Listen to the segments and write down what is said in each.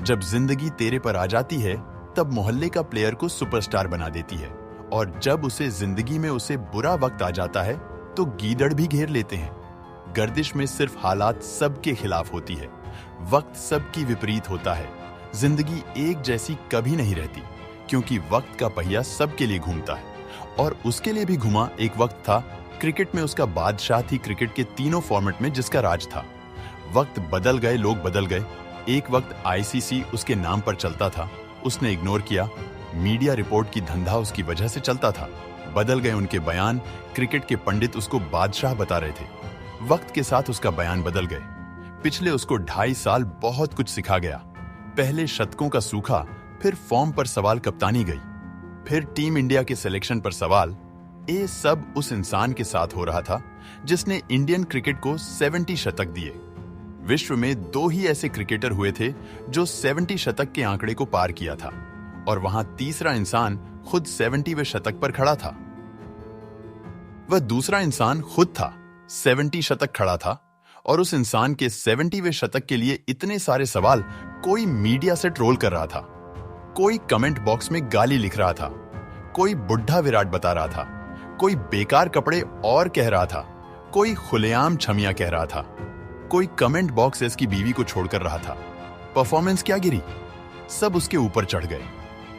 जब जिंदगी तेरे पर आ जाती है तब मोहल्ले का प्लेयर को सुपरस्टार बना देती है, और जब उसे जिंदगी में उसे बुरा वक्त आ जाता है तो गीदड़ भी घेर लेते हैं। गर्दिश में सिर्फ हालात सबके खिलाफ होती है, वक्त सबकी विपरीत होता है। जिंदगी एक जैसी कभी नहीं रहती, क्योंकि वक्त का पहिया सबके लिए घूमता है, और उसके लिए भी घुमा। एक वक्त था क्रिकेट में उसका बादशाह थी, क्रिकेट के तीनों फॉर्मेट में जिसका राज था। वक्त बदल गए, लोग बदल गए। एक वक्त आईसीसी उसके नाम पर चलता था, उसने इग्नोर किया। मीडिया रिपोर्ट की धंधा उसकी वजह से चलता था। बदल गए उनके बयान, क्रिकेट के पंडित उसको बादशाह बता रहे थे। वक्त के साथ उसका बयान बदल गए। पिछले उसको 2.5 साल बहुत कुछ सिखा गया। पहले शतकों का सूखा, फिर फॉर्म पर सवाल, कप्तानी गई, फिर टीम इंडिया के सिलेक्शन पर सवाल। ये सब उस इंसान के साथ हो रहा था जिसने इंडियन क्रिकेट को 70 शतक दिए। विश्व में 2 ही ऐसे क्रिकेटर हुए थे जो 70 शतक के आंकड़े को पार किया था, और वहां तीसरा इंसान खुद 70वें शतक पर खड़ा था। वह दूसरा इंसान खुद था, 70 शतक खड़ा था, और उस इंसान के 70वें शतक के लिए इतने सारे सवाल। कोई मीडिया से ट्रोल कर रहा था, कोई कमेंट बॉक्स में गाली लिख रहा था, कोई बुढ़ा विराट बता रहा था, कोई बेकार कपड़े और कह रहा था, कोई खुलेआम छमिया कह रहा था, कोई कमेंट बॉक्स इसकी बीवी को छोड़कर रहा था। परफॉर्मेंस क्या गिरी, सब उसके ऊपर चढ़ गए।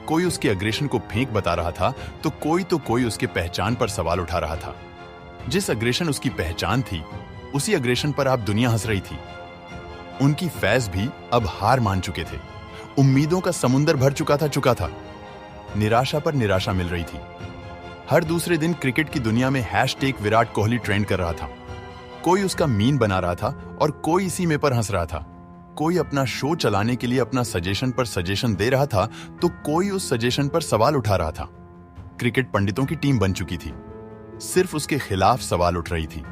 कोई उसके अग्रेशन को फेंक बता रहा था तो कोई उसके पहचान पर सवाल उठा रहा था। जिस अग्रेशन उसकी पहचान थी, उसी अग्रेशन पर आप दुनिया हंस रही थी। उनकी फैज भी अब हार मान चुके थे। उम्मीदों का समुंदर भर चुका था। निराशा पर निराशा मिल रही थी। हर दूसरे दिन क्रिकेट की दुनिया में हैशटैग विराट कोहली ट्रेंड कर रहा था। कोई उसका मीन बना रहा था और कोई इसी में पर हंस रहा था। कोई अपना शो चलाने के लिए अपना सजेशन पर सजेशन दे रहा था तो कोई उस सजेशन पर सवाल उठा रहा था। क्रिकेट पंडितों की टीम बन चुकी थी, सिर्फ उसके खिलाफ सवाल उठ रही थी।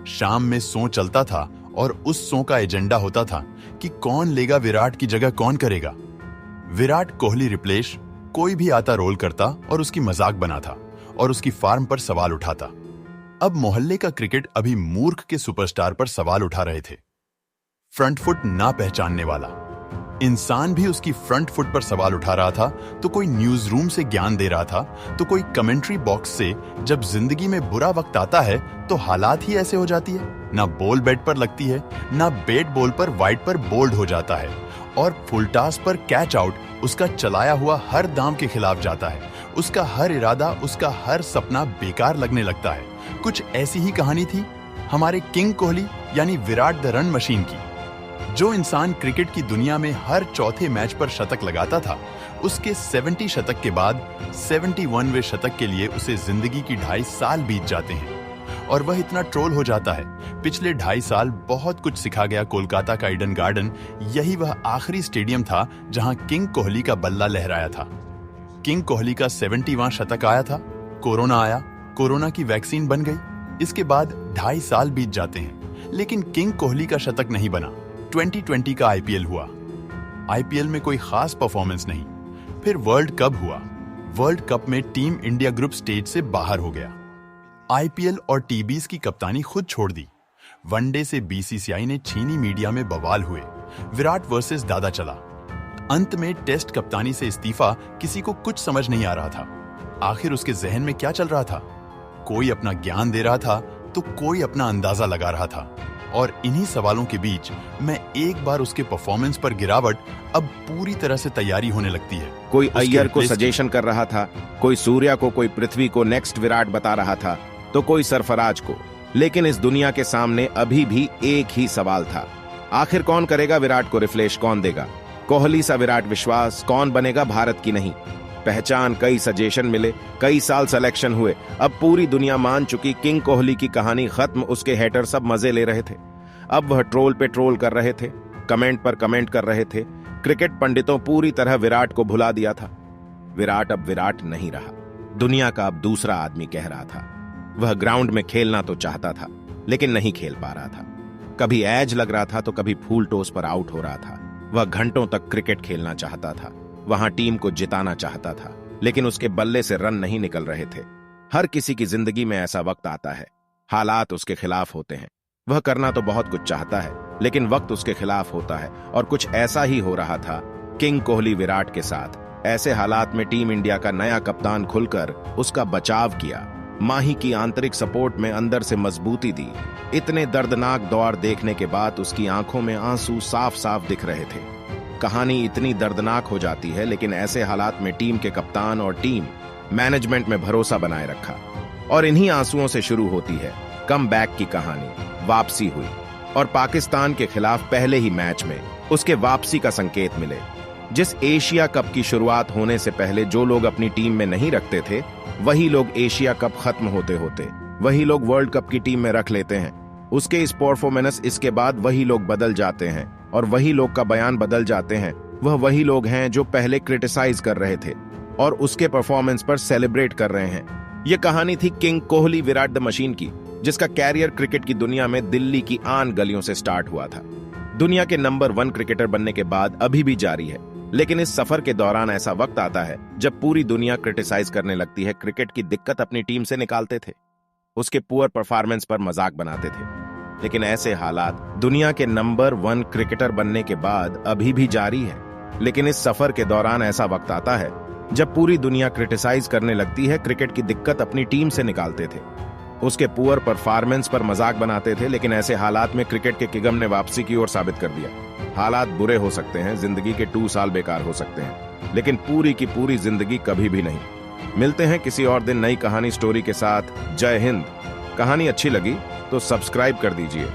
शाम में शो चलता था और उस शो का एजेंडा होता था कि कौन लेगा विराट की जगह, कौन करेगा विराट कोहली रिप्लेस। कोई भी आता रोल करता और उसकी मजाक बनाता और उसकी फार्म पर सवाल उठाता। अब मोहल्ले का क्रिकेट अभी मूर्ख के सुपरस्टार पर सवाल उठा रहे थे। फ्रंट फुट ना पहचानने वाला इंसान भी उसकी फ्रंट फुट पर सवाल उठा रहा था, तो कोई न्यूज रूम से ज्ञान दे रहा था, तो कोई कमेंट्री बॉक्स से। जब जिंदगी में बुरा वक्त आता है तो हालात ही ऐसे हो जाती है। ना बॉल बैट पर लगती है, ना बैट बॉल पर वाइड पर बोल्ड हो जाता है, और फुल टॉस पर कैच आउट उसका चलाया हुआ हर दाम के खिलाफ जाता है। उसका हर इरादा, उसका हर सपना बेकार लगने लगता है। कुछ ऐसी ही कहानी थी हमारे किंग कोहली यानी विराट द रन मशीन की। जो इंसान क्रिकेट की दुनिया में हर चौथे मैच पर शतक लगाता था, उसके 70 शतक के बाद 71वें शतक के लिए उसे जिंदगी की 2.5 साल बीत जाते हैं, और वह इतना ट्रोल हो जाता है। पिछले 2.5 साल बहुत कुछ सिखा गया कोलकाता का ईडन गार्डन। यही वह आखिरी स्टेडियम था जहां किंग कोहली का बल्ला लहराया था। किंग कोहली का 70वां शतक आया था, कोरोना आया, कोरोना की वैक्सीन बन गई। इसके बाद 2.5 साल बीत जाते हैं, लेकिन किंग कोहली का शतक नहीं बना। 2020 का आईपीएल हुआ, आईपीएल में कोई खास परफॉर्मेंस नहीं। फिर वर्ल्ड कप हुआ, वर्ल्ड कप में टीम इंडिया ग्रुप स्टेज से बाहर हो गया। आईपीएल और टीबीज की कप्तानी खुद छोड़ दी। वनडे से बीसीसीआई ने छीनी, मीडिया में बवाल हुए। विराट वर्सेस दादा चला। अंत में टेस्ट कप्तानी से इस्तीफा। किसी को कुछ समझ नहीं आ रहा था, आखिर उसके जहन में क्या चल रहा था। कोई अपना ज्ञान दे रहा था तो कोई अपना अंदाजा लगा रहा था, और इन्हीं सवालों के बीच मैं एक बार उसके परफॉर्मेंस पर गिरावट अब पूरी तरह से तैयारी होने लगती है। कोई अय्यर को सजेशन कर रहा था, कोई सूर्या को, कोई पृथ्वी को नेक्स्ट विराट बता रहा था, तो कोई सरफराज को। लेकिन इस दुनिया के सामने अभी भी एक ही सवाल था, आखिर कौन करेगा विराट को रिफ्रेश, कौन देगा कोहली सा विराट विश्वास, कौन बनेगा भारत की नहीं पहचान। कई सजेशन मिले, कई साल सिलेक्शन हुए, अब पूरी दुनिया मान चुकी किंग कोहली की कहानी खत्म। उसके हेटर सब मजे ले रहे थे, अब वह ट्रोल पे ट्रोल कर रहे थे, कमेंट पर कमेंट कर रहे थे। क्रिकेट पंडितों पूरी तरह विराट को भुला दिया था। विराट अब विराट नहीं रहा, दुनिया का अब दूसरा आदमी कह रहा था। वह ग्राउंड में खेलना तो चाहता था, लेकिन नहीं खेल पा रहा था। कभी एज लग रहा था तो कभी फुल टॉस पर आउट हो रहा था। वह घंटों तक क्रिकेट खेलना चाहता था, वहां टीम को जिताना चाहता था, लेकिन उसके बल्ले से रन नहीं निकल रहे थे। हर किसी की जिंदगी में ऐसा वक्त आता है, हालात उसके खिलाफ होते हैं। वह करना तो बहुत कुछ चाहता है, लेकिन वक्त उसके खिलाफ होता है, और कुछ ऐसा ही हो रहा था किंग कोहली विराट के साथ। ऐसे हालात में टीम इंडिया का नया कप्तान खुलकर उसका बचाव किया, माही की आंतरिक सपोर्ट में अंदर से मजबूती दी। इतने दर्दनाक दौर देखने के बाद उसकी आंखों में आंसू साफ साफ दिख रहे थे। कहानी इतनी दर्दनाक हो जाती है, लेकिन ऐसे हालात में टीम के कप्तान और टीम मैनेजमेंट में भरोसा बनाए रखा, और इन्हीं आंसुओं से शुरू होती है कमबैक की कहानी। वापसी हुई और पाकिस्तान के खिलाफ पहले ही मैच में उसके वापसी का संकेत मिले। जिस एशिया कप की शुरुआत होने से पहले जो लोग अपनी टीम में नहीं रखते थे, वही लोग एशिया कप खत्म होते होते वही लोग वर्ल्ड कप की टीम में रख लेते हैं। उसके इस परफॉर्मेंस इसके बाद वही लोग बदल जाते हैं, और वही लोग का बयान बदल जाते हैं। वह वही लोग हैं जो पहले क्रिटिसाइज कर रहे थे और उसके परफॉर्मेंस पर सेलिब्रेट कर रहे हैं। यह कहानी थी king Kohli Virat the machine की, जिसका कैरियर क्रिकेट की दुनिया में दिल्ली की आन गलियों से स्टार्ट हुआ था। दुनिया के नंबर 1 क्रिकेटर बनने के बाद अभी भी जारी है, लेकिन इस सफर के दौरान ऐसा वक्त आता है जब पूरी दुनिया क्रिटिसाइज करने लगती है। क्रिकेट की दिक्कत अपनी टीम से निकालते थे, उसके पुअर परफॉर्मेंस पर मजाक बनाते थे, लेकिन ऐसे हालात दुनिया के नंबर 1 क्रिकेटर बनने के बाद अभी भी जारी है। लेकिन इस सफर के दौरान ऐसा वक्त आता है जब पूरी दुनिया क्रिटिसाइज करने लगती है। क्रिकेट की दिक्कत अपनी टीम से निकालते थे, उसके पुअर परफॉर्मेंस पर मजाक बनाते थे, लेकिन ऐसे हालात में क्रिकेट के किंगडम ने वापसी की ओर साबित कर दिया। हालात बुरे हो सकते हैं, जिंदगी के 2 साल बेकार हो सकते हैं, लेकिन पूरी की पूरी जिंदगी कभी भी नहीं। मिलते हैं किसी और दिन नई कहानी स्टोरी के साथ। जय हिंद। कहानी अच्छी लगी तो सब्सक्राइब कर दीजिए।